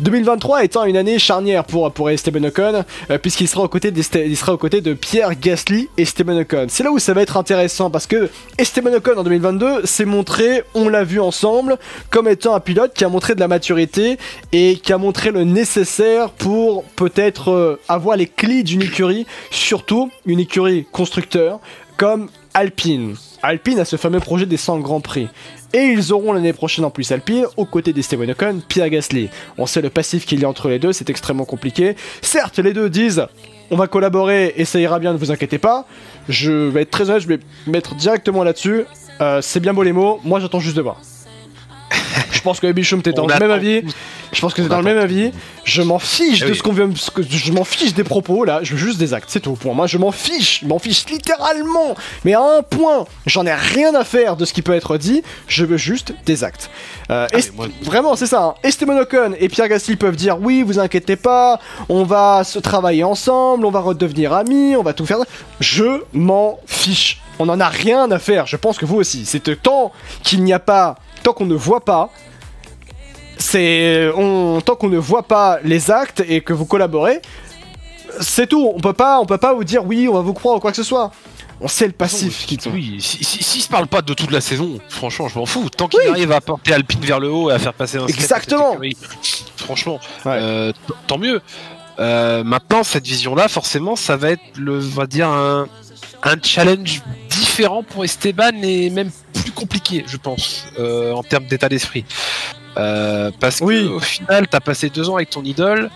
2023 étant une année charnière pour Esteban Ocon, puisqu'il sera aux côtés de Pierre Gasly et Esteban Ocon. C'est là où ça va être intéressant, parce que Esteban Ocon en 2022 s'est montré, on l'a vu ensemble, comme étant un pilote qui a montré de la maturité et qui a montré le nécessaire pour peut-être avoir les clés d'une écurie, surtout une écurie constructeur comme Alpine. Alpine a ce fameux projet des 100 Grands Prix. Et ils auront l'année prochaine en plus Alpine, aux côtés d'Esteban Ocon, Pierre Gasly. On sait le passif qu'il y a entre les deux, c'est extrêmement compliqué. Certes, les deux disent, on va collaborer et ça ira bien, ne vous inquiétez pas. Je vais être très honnête, je vais mettre directement là-dessus. C'est bien beau les mots, moi j'attends juste de voir. Je pense que Bichoum, t'es dans le même avis. Je pense que t'es dans le même avis. Je m'en fiche de ce qu'on vient. Je m'en fiche des propos là. Je veux juste des actes. C'est tout. Pour moi, je m'en fiche. Je m'en fiche littéralement. Mais à un point, j'en ai rien à faire de ce qui peut être dit. Je veux juste des actes. Vraiment, c'est ça. Hein. Esteban Ocon et Pierre Gasly peuvent dire oui, vous inquiétez pas. On va se travailler ensemble. On va redevenir amis. On va tout faire. Je m'en fiche. On en a rien à faire. Je pense que vous aussi. C'est tant qu'il n'y a pas. Tant qu'on ne voit pas, tant qu'on ne voit pas les actes et que vous collaborez, c'est tout. On peut pas vous dire oui, on va vous croire ou quoi que ce soit. On sait le passif qui tombe. Oui, s'ils se parlent pas de toute la saison, franchement, je m'en fous. Tant qu'il arrive à porter Alpine vers le haut et à faire passer un exactement. Franchement, tant mieux. Maintenant, cette vision-là, forcément, ça va être on va dire un challenge différent pour Esteban et même plus compliqué, je pense, en termes d'état d'esprit. Parce que au final, t'as passé 2 ans avec ton idole.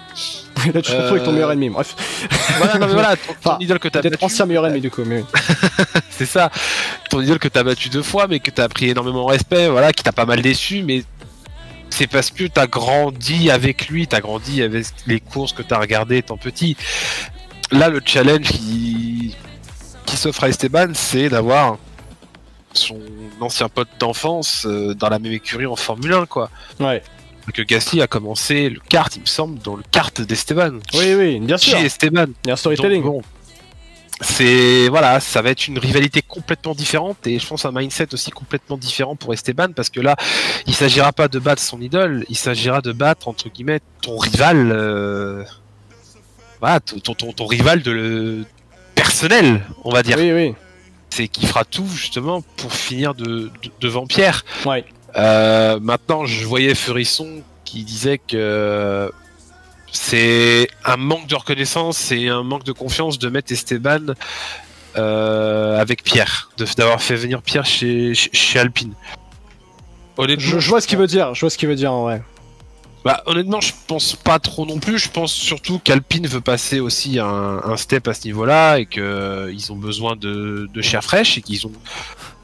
Là, tu te retrouves avec ton meilleur ennemi, bref. Voilà, non, mais voilà, ton idole que t'as battu. Peut-être ancien meilleur ennemi, du coup, mais. C'est ça. Ton idole que t'as battu 2 fois, mais que t'as pris énormément de respect, voilà, qui t'a pas mal déçu, mais c'est parce que t'as grandi avec lui, t'as grandi avec les courses que t'as regardées étant petit. Là, le challenge qui s'offre à Esteban, c'est d'avoir son ancien pote d'enfance dans la même écurie en Formule 1, quoi. Ouais. Que Gasly a commencé le kart, il me semble, dans le kart d'Esteban. Oui, bien sûr. Chez Esteban. Il y a un storytelling. Donc, bon, ça va être une rivalité complètement différente et je pense un mindset aussi complètement différent pour Esteban, parce que là, il s'agira pas de battre son idole, il s'agira de battre entre guillemets ton rival, voilà, ton rival personnel, on va dire. Oui. C'est qui fera tout justement pour finir devant Pierre. Ouais. Maintenant, je voyais Furisson qui disait que c'est un manque de reconnaissance et un manque de confiance de mettre Esteban avec Pierre, d'avoir fait venir Pierre chez Alpine. Honnêtement, je vois ce qu'il veut dire. Je vois ce qu'il veut dire, en vrai. Bah, honnêtement, je pense pas trop non plus. Je pense surtout qu'Alpine veut passer aussi un step à ce niveau-là et qu'ils ont besoin de chair fraîche et qu'ils ont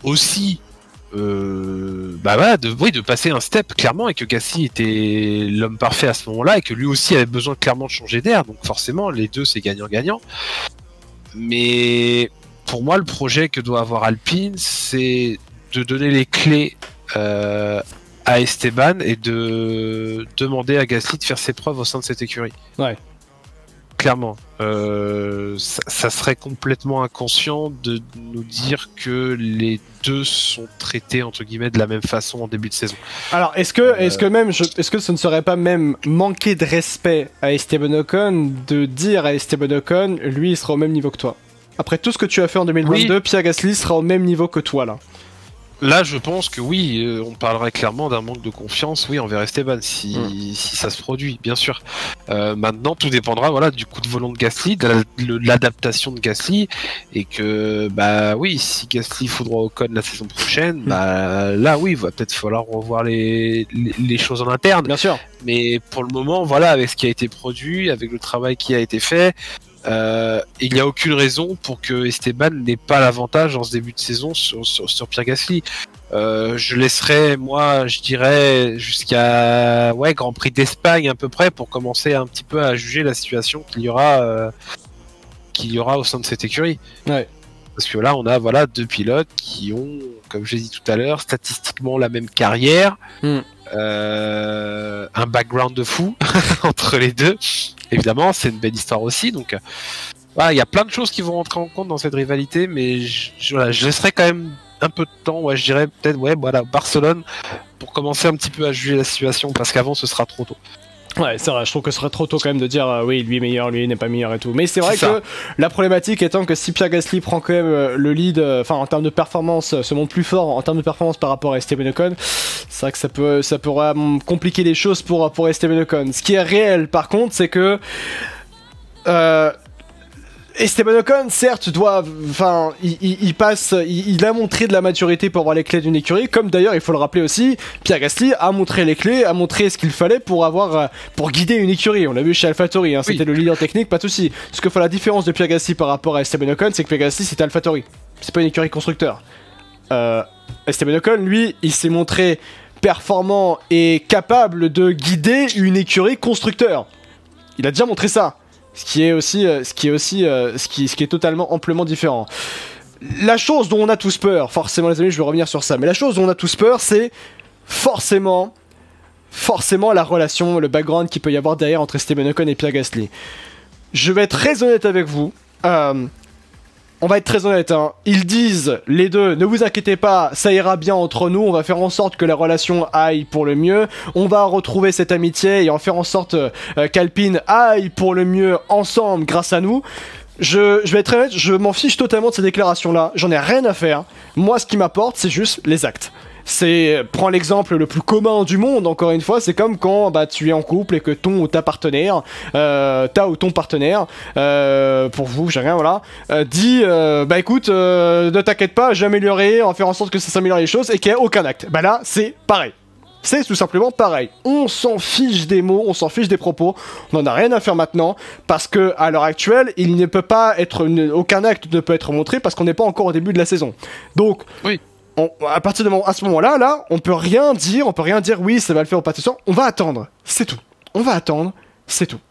aussi de passer un step clairement, et que Gasly était l'homme parfait à ce moment-là et que lui aussi avait besoin clairement de changer d'air. Donc forcément, les deux c'est gagnant-gagnant. Mais pour moi, le projet que doit avoir Alpine, c'est de donner les clés à Esteban et de demander à Gasly de faire ses preuves au sein de cette écurie. Ouais. Clairement. Ça serait complètement inconscient de nous dire que les deux sont traités entre guillemets de la même façon en début de saison. Alors, est-ce que ce ne serait pas même manquer de respect à Esteban Ocon de dire à Esteban Ocon, lui il sera au même niveau que toi? Après tout ce que tu as fait en 2022, Pierre Gasly sera au même niveau que toi là. Là, je pense que oui, on parlerait clairement d'un manque de confiance, oui, envers Esteban, si ça se produit, bien sûr. Maintenant, tout dépendra, voilà, du coup de volant de Gasly, de l'adaptation de Gasly, et que, bah oui, si Gasly faudra Ocon la saison prochaine, bah là, oui, il va peut-être falloir revoir les choses en interne. Bien sûr. Mais pour le moment, voilà, avec ce qui a été produit, avec le travail qui a été fait, il n'y a aucune raison pour que Esteban n'ait pas l'avantage en ce début de saison sur Pierre Gasly. Je laisserai, moi, je dirais, jusqu'à Grand Prix d'Espagne à peu près pour commencer un petit peu à juger la situation qu'il y aura au sein de cette écurie. Ouais. Parce que là, on a 2 pilotes qui ont, comme j'ai dit tout à l'heure, statistiquement la même carrière, un background de fou entre les deux. Évidemment, c'est une belle histoire aussi. Donc, il y a plein de choses qui vont rentrer en compte dans cette rivalité, mais je laisserai quand même un peu de temps. Je dirais peut-être, Barcelone, pour commencer un petit peu à juger la situation, parce qu'avant, ce sera trop tôt. Ouais, c'est vrai, je trouve que ce serait trop tôt quand même de dire oui, lui est meilleur, lui n'est pas meilleur et tout. Mais c'est vrai que la problématique étant que si Pierre Gasly prend quand même le lead, enfin en termes de performance, se montre plus fort en termes de performance par rapport à Esteban Ocon, c'est vrai que ça pourrait compliquer les choses pour Esteban Ocon. Ce qui est réel par contre, c'est que Esteban Ocon, certes, il a montré de la maturité pour avoir les clés d'une écurie, comme d'ailleurs, il faut le rappeler aussi, Pierre Gasly a montré les clés, a montré ce qu'il fallait pour guider une écurie. On l'a vu chez AlphaTauri, hein, c'était le leader technique, pas de souci. Ce que fait la différence de Pierre Gasly par rapport à Esteban Ocon, c'est que Pierre Gasly c'était AlphaTauri, c'est pas une écurie constructeur. Esteban Ocon, lui, il s'est montré performant et capable de guider une écurie constructeur. Il a déjà montré ça. Ce qui est totalement amplement différent. La chose dont on a tous peur, forcément les amis, je vais revenir sur ça, mais la chose dont on a tous peur, c'est forcément la relation, le background qu'il peut y avoir derrière entre Esteban Ocon et Pierre Gasly. Je vais être très honnête avec vous. On va être très honnête, hein. Ils disent, les deux, ne vous inquiétez pas, ça ira bien entre nous, on va faire en sorte que la relation aille pour le mieux, on va retrouver cette amitié et en faire en sorte qu'Alpine aille pour le mieux ensemble grâce à nous. Je vais être très honnête, je m'en fiche totalement de ces déclarations-là, j'en ai rien à faire. Moi, ce qui m'apporte, c'est juste les actes. Prends l'exemple le plus commun du monde, encore une fois, c'est comme quand tu es en couple et que ton ou ta partenaire, ta ou ton partenaire, pour vous, j'ai rien, voilà, dit écoute, ne t'inquiète pas, je vais améliorer, on va faire en sorte que ça s'améliore les choses et qu'il n'y ait aucun acte. Bah là, c'est pareil. C'est tout simplement pareil. On s'en fiche des mots, on s'en fiche des propos, on n'en a rien à faire maintenant, parce que à l'heure actuelle, il ne peut pas être aucun acte ne peut être montré parce qu'on n'est pas encore au début de la saison. Donc, oui. À ce moment-là, on peut rien dire oui, ça va le faire au pas de ce soir. On va attendre, c'est tout. On va attendre, c'est tout.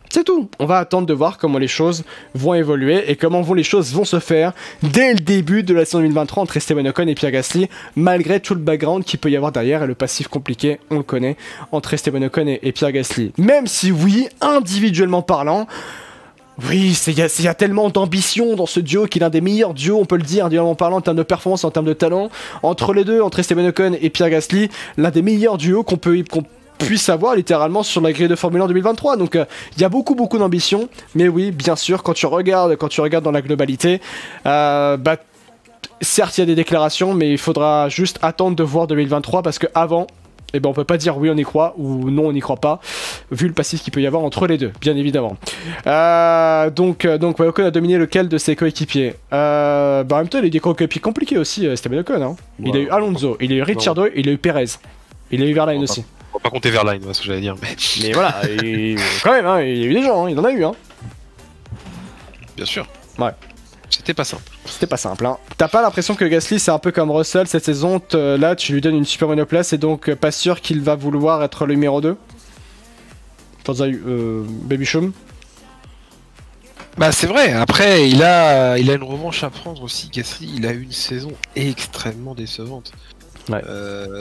C'est tout. On va attendre de voir comment les choses vont évoluer et comment les choses vont se faire dès le début de la saison 2023 entre Esteban Ocon et Pierre Gasly, malgré tout le background qu'il peut y avoir derrière et le passif compliqué, on le connaît, entre Esteban Ocon et Pierre Gasly. Même si oui, individuellement parlant, oui, il y a tellement d'ambition dans ce duo qui est l'un des meilleurs duos, on peut le dire, individuellement parlant, en termes de performance, en termes de talent. Entre les deux, entre Esteban Ocon et Pierre Gasly, l'un des meilleurs duos qu'on puisse avoir littéralement sur la grille de Formule 1 2023. Donc il y a beaucoup d'ambition, mais oui, bien sûr, quand tu regardes dans la globalité, certes il y a des déclarations, mais il faudra juste attendre de voir 2023 parce que avant, on peut pas dire oui on y croit ou non on n'y croit pas, vu le passif qu'il peut y avoir entre les deux, bien évidemment. Donc Ocon a dominé lequel de ses coéquipiers en même temps il a eu des coéquipiers compliqués aussi, Esteban Ocon. Hein. Ouais, il a eu Alonso, il a eu Ricciardo, il a eu Perez, il a eu Verlaine aussi. On va pas compter Verlaine, c'est ce que j'allais dire. Mais voilà, quand même, hein, il y a eu des gens, hein, il en a eu. Hein. Bien sûr. Ouais. C'était pas simple. C'était pas simple, hein. T'as pas l'impression que Gasly c'est un peu comme Russell cette saison, là tu lui donnes une super monoplace et donc pas sûr qu'il va vouloir être le numéro 2 Baby Shum. Bah c'est vrai, après il a une revanche à prendre aussi, Gasly, il a eu une saison extrêmement décevante. Ouais.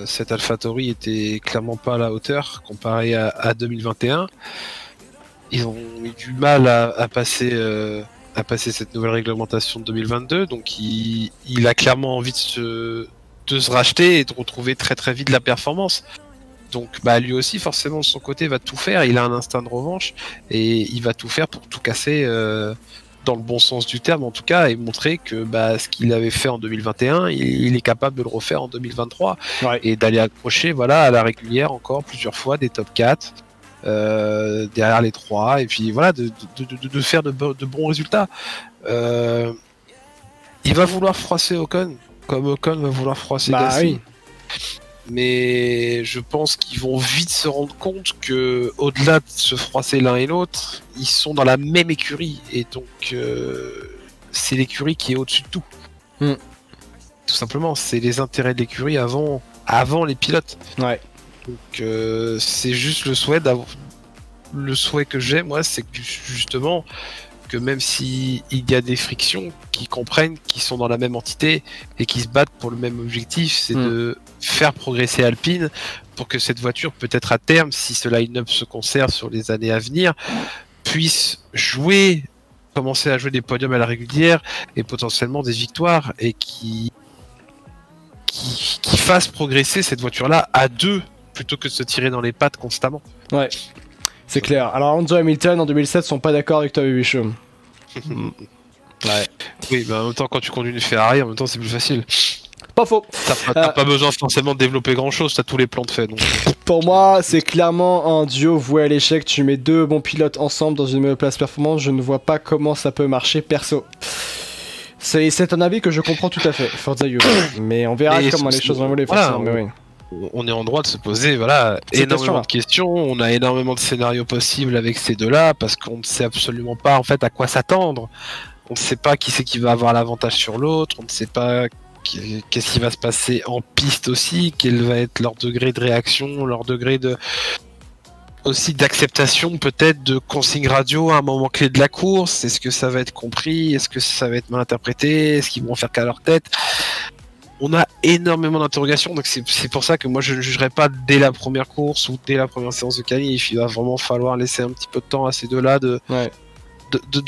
Cette AlphaTauri était clairement pas à la hauteur comparé à 2021. Ils ont eu du mal à passer cette nouvelle réglementation de 2022, donc il a clairement envie de se racheter et de retrouver très très vite la performance. Donc lui aussi forcément de son côté va tout faire, il a un instinct de revanche et il va tout faire pour tout casser dans le bon sens du terme en tout cas, et montrer que ce qu'il avait fait en 2021, il est capable de le refaire en 2023, ouais. Et d'aller accrocher à la régulière encore plusieurs fois des top 4 derrière les 3, et puis voilà, de faire de bons résultats. Il va vouloir froisser Ocon, comme Ocon va vouloir froisser Gasly. Oui. Mais je pense qu'ils vont vite se rendre compte que, au-delà de se froisser l'un et l'autre, ils sont dans la même écurie, et donc c'est l'écurie qui est au-dessus de tout. Tout simplement, c'est les intérêts de l'écurie avant les pilotes. Ouais. Donc c'est juste le souhait que j'ai, moi, c'est que justement que même s'il y a des frictions, qu'ils comprennent qu'ils sont dans la même entité et qu'ils se battent pour le même objectif, c'est de faire progresser Alpine pour que cette voiture, peut-être à terme, si ce line-up se conserve sur les années à venir, puisse commencer à jouer des podiums à la régulière et potentiellement des victoires, et qui fasse progresser cette voiture-là à deux plutôt que de se tirer dans les pattes constamment. Ouais, c'est clair. Alors Alonso et Hamilton en 2007 sont pas d'accord avec toi, Bibichon. Ouais. Oui, mais en même temps, quand tu conduis une Ferrari, en même temps, c'est plus facile. Pas faux. T'as pas besoin forcément de développer grand chose, t'as tous les plans de fait. Donc. Pour moi, c'est clairement un duo voué à l'échec. Tu mets deux bons pilotes ensemble dans une monoplace performance, je ne vois pas comment ça peut marcher perso. C'est un avis que je comprends tout à fait, Forza Juve. Mais on verra comment les choses vont évoluer. Voilà, mais oui. On est en droit de se poser énormément de questions, on a énormément de scénarios possibles avec ces deux-là, parce qu'on ne sait absolument pas en fait à quoi s'attendre. On ne sait pas qui c'est qui va avoir l'avantage sur l'autre, on ne sait pas qu'est-ce qui va se passer en piste aussi, quel va être leur degré de réaction, leur degré de aussi d'acceptation peut-être de consignes radio à un moment clé de la course. Est-ce que ça va être compris? Est-ce que ça va être mal interprété? Est-ce qu'ils vont faire qu'à leur tête? On a énormément d'interrogations, donc c'est pour ça que moi je ne jugerai pas dès la première course ou dès la première séance de qualif. Il va vraiment falloir laisser un petit peu de temps à ces deux-là de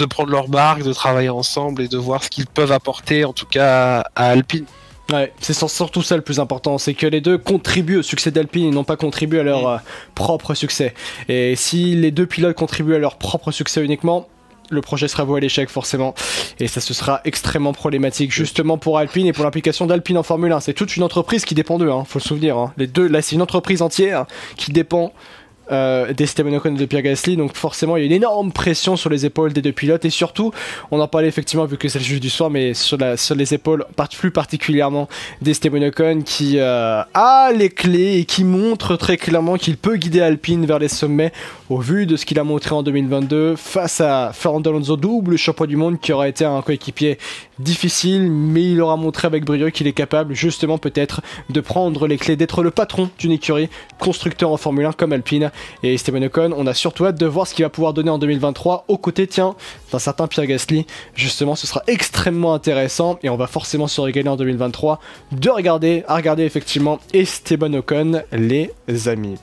prendre leur marque, de travailler ensemble et de voir ce qu'ils peuvent apporter en tout cas à Alpine. Ouais, c'est surtout ça le plus important, c'est que les deux contribuent au succès d'Alpine et non pas contribuent à leur propre succès. Et si les deux pilotes contribuent à leur propre succès uniquement, le projet sera voué à l'échec forcément, et ça ce sera extrêmement problématique justement pour Alpine et pour l'implication d'Alpine en Formule 1. C'est toute une entreprise qui dépend d'eux, faut le souvenir. Hein. Les deux, là c'est une entreprise entière qui dépend d'Esteban Ocon et de Pierre Gasly, donc forcément il y a une énorme pression sur les épaules des deux pilotes, et surtout on en parlait effectivement vu que c'est le juge du soir, mais sur les épaules plus particulièrement d'Esteban Ocon qui a les clés et qui montre très clairement qu'il peut guider Alpine vers les sommets au vu de ce qu'il a montré en 2022 face à Fernando Alonso, double champion du monde, qui aura été un coéquipier difficile, mais il aura montré avec brio qu'il est capable justement peut-être de prendre les clés, d'être le patron d'une écurie constructeur en Formule 1 comme Alpine. Et Esteban Ocon, on a surtout hâte de voir ce qu'il va pouvoir donner en 2023 aux côtés, d'un certain Pierre Gasly. Justement, ce sera extrêmement intéressant et on va forcément se régaler en 2023 à regarder effectivement Esteban Ocon, les amis.